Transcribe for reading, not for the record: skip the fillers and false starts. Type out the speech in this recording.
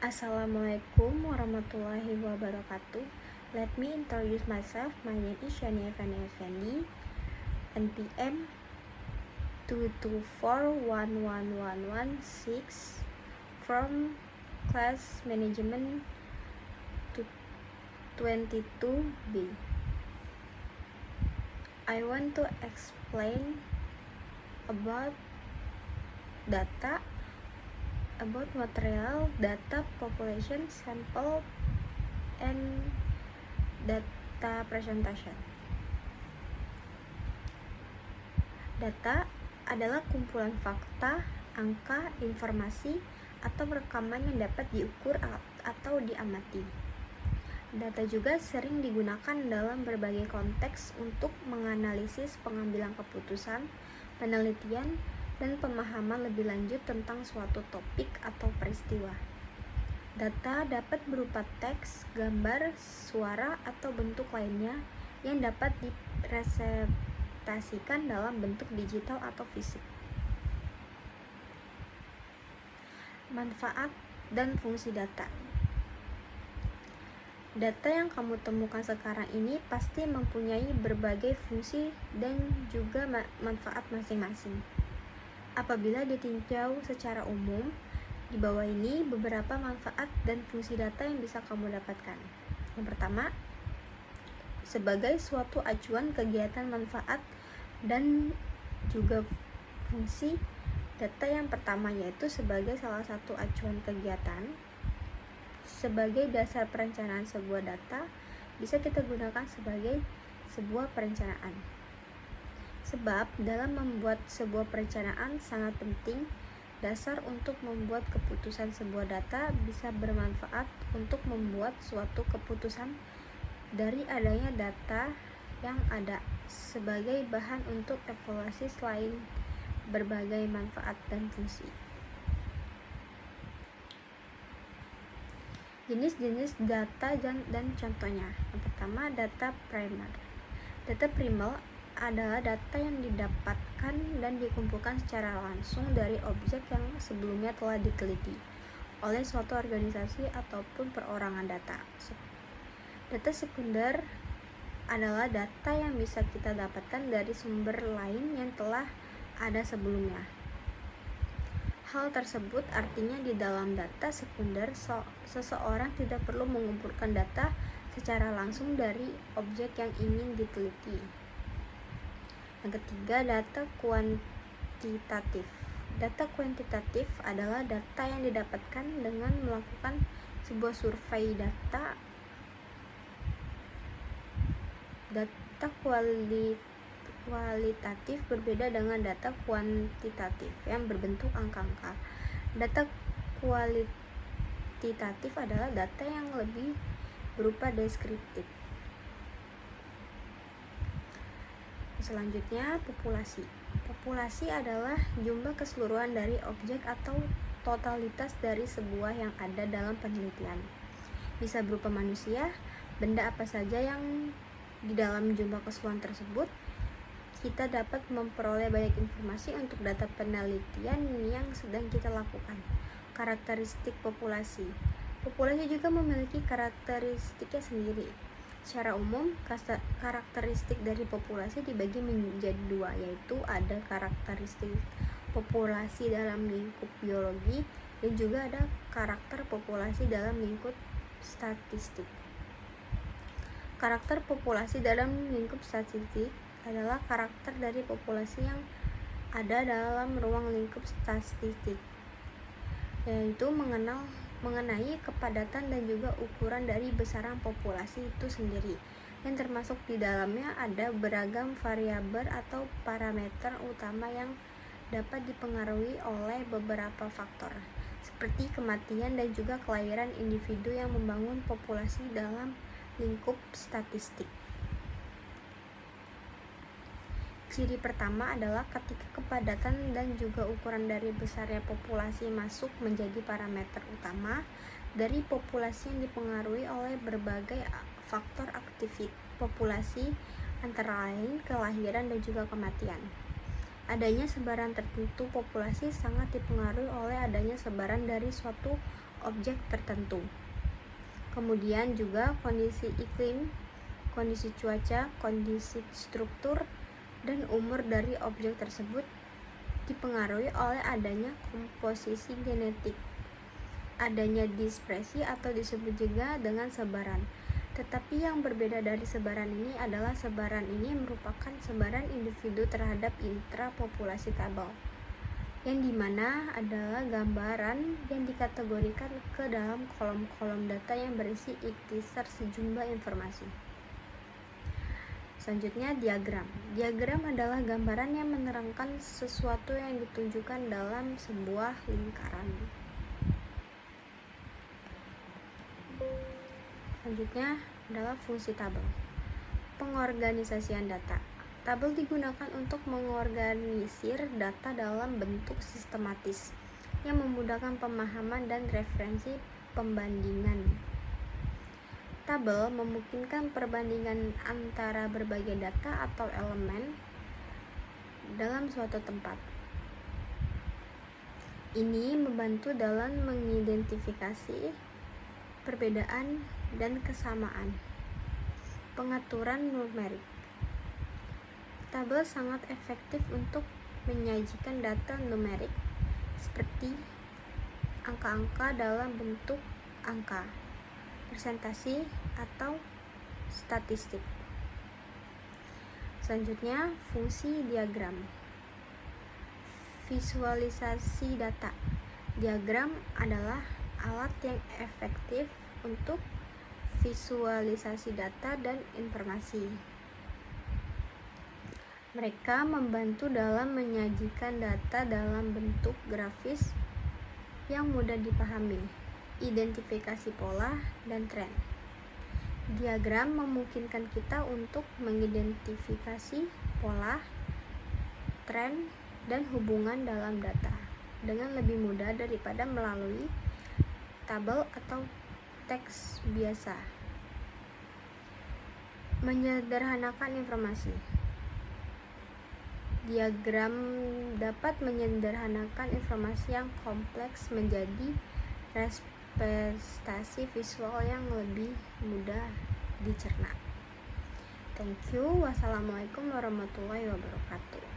Assalamualaikum warahmatullahi wabarakatuh. Let me introduce myself. My name is Shania Fani Effendi, NPM 2241116 from class management 22B. I want to explain about data, about material, data, population, sample, and data presentation. Data adalah kumpulan fakta, angka, informasi, atau rekaman yang dapat diukur atau diamati. Data juga sering digunakan dalam berbagai konteks untuk menganalisis pengambilan keputusan, penelitian, dan pemahaman lebih lanjut tentang suatu topik atau peristiwa. Data dapat berupa teks, gambar, suara, atau bentuk lainnya yang dapat dipresentasikan dalam bentuk digital atau fisik. Manfaat dan fungsi data. Data yang kamu temukan sekarang ini pasti mempunyai berbagai fungsi dan juga manfaat masing-masing. Apabila ditinjau secara umum, di bawah ini beberapa manfaat dan fungsi data yang bisa kamu dapatkan. Yang pertama, sebagai suatu acuan kegiatan manfaat dan juga fungsi. Data yang pertama yaitu sebagai salah satu acuan kegiatan. Sebagai dasar perencanaan sebuah data, bisa kita gunakan sebagai sebuah perencanaan. Sebab dalam membuat sebuah perencanaan sangat penting, dasar untuk membuat keputusan sebuah data bisa bermanfaat untuk membuat suatu keputusan dari adanya data yang ada sebagai bahan untuk evaluasi selain berbagai manfaat dan fungsi. Jenis-jenis data dan contohnya. Yang pertama, data primer. Data primer adalah data yang didapatkan dan dikumpulkan secara langsung dari objek yang sebelumnya telah diteliti oleh suatu organisasi ataupun perorangan data. Data sekunder adalah data yang bisa kita dapatkan dari sumber lain yang telah ada sebelumnya. Hal tersebut artinya di dalam data sekunder seseorang tidak perlu mengumpulkan data secara langsung dari objek yang ingin diteliti. Yang ketiga, data kuantitatif. Data kuantitatif adalah data yang didapatkan dengan melakukan sebuah survei data. Data kualitatif berbeda dengan data kuantitatif yang berbentuk angka-angka. Data kualitatif adalah data yang lebih berupa deskriptif. Selanjutnya, populasi. Populasi adalah jumlah keseluruhan dari objek atau totalitas dari sebuah yang ada dalam penelitian. Bisa berupa manusia, benda apa saja yang di dalam jumlah keseluruhan tersebut. Kita dapat memperoleh banyak informasi untuk data penelitian yang sedang kita lakukan. Karakteristik populasi. Populasi juga memiliki karakteristiknya sendiri. Secara umum, karakteristik dari populasi dibagi menjadi dua, yaitu ada karakteristik populasi dalam lingkup biologi dan juga ada karakter populasi dalam lingkup statistik. Karakter populasi dalam lingkup statistik adalah karakter dari populasi yang ada dalam ruang lingkup statistik, yaitu mengenai kepadatan dan juga ukuran dari besaran populasi itu sendiri, yang termasuk di dalamnya ada beragam variabel atau parameter utama yang dapat dipengaruhi oleh beberapa faktor, seperti kematian dan juga kelahiran individu yang membangun populasi dalam lingkup statistik. Ciri pertama adalah ketika kepadatan dan juga ukuran dari besarnya populasi masuk menjadi parameter utama dari populasi yang dipengaruhi oleh berbagai faktor aktivitas populasi, antara lain kelahiran dan juga kematian. Adanya sebaran tertentu populasi sangat dipengaruhi oleh adanya sebaran dari suatu objek tertentu. Kemudian juga kondisi iklim, kondisi cuaca, kondisi struktur, dan umur dari objek tersebut dipengaruhi oleh adanya komposisi genetik, adanya dispersi atau disebut juga dengan sebaran. Tetapi yang berbeda dari sebaran ini adalah sebaran ini merupakan sebaran individu terhadap intrapopulasi tabel, yang dimana adalah gambaran yang dikategorikan ke dalam kolom-kolom data yang berisi ikhtisar sejumlah informasi. Selanjutnya diagram. Diagram adalah gambaran yang menerangkan sesuatu yang ditunjukkan dalam sebuah lingkaran. Selanjutnya adalah fungsi tabel. Pengorganisasian data. Tabel digunakan untuk mengorganisir data dalam bentuk sistematis yang memudahkan pemahaman dan referensi pembandingan. Tabel memungkinkan perbandingan antara berbagai data atau elemen dalam suatu tempat. Ini membantu dalam mengidentifikasi perbedaan dan kesamaan. Pengaturan numerik. Tabel sangat efektif untuk menyajikan data numerik seperti angka-angka dalam bentuk angka, presentasi, atau statistik. Selanjutnya, fungsi diagram. Visualisasi data. Diagram adalah alat yang efektif untuk visualisasi data dan informasi. Mereka membantu dalam menyajikan data dalam bentuk grafis yang mudah dipahami, identifikasi pola dan tren. Diagram memungkinkan kita untuk mengidentifikasi pola, tren, dan hubungan dalam data dengan lebih mudah daripada melalui tabel atau teks biasa. Menyederhanakan informasi. Diagram dapat menyederhanakan informasi yang kompleks menjadi representasi visual yang lebih mudah dicerna. Thank you. Wassalamualaikum warahmatullahi wabarakatuh.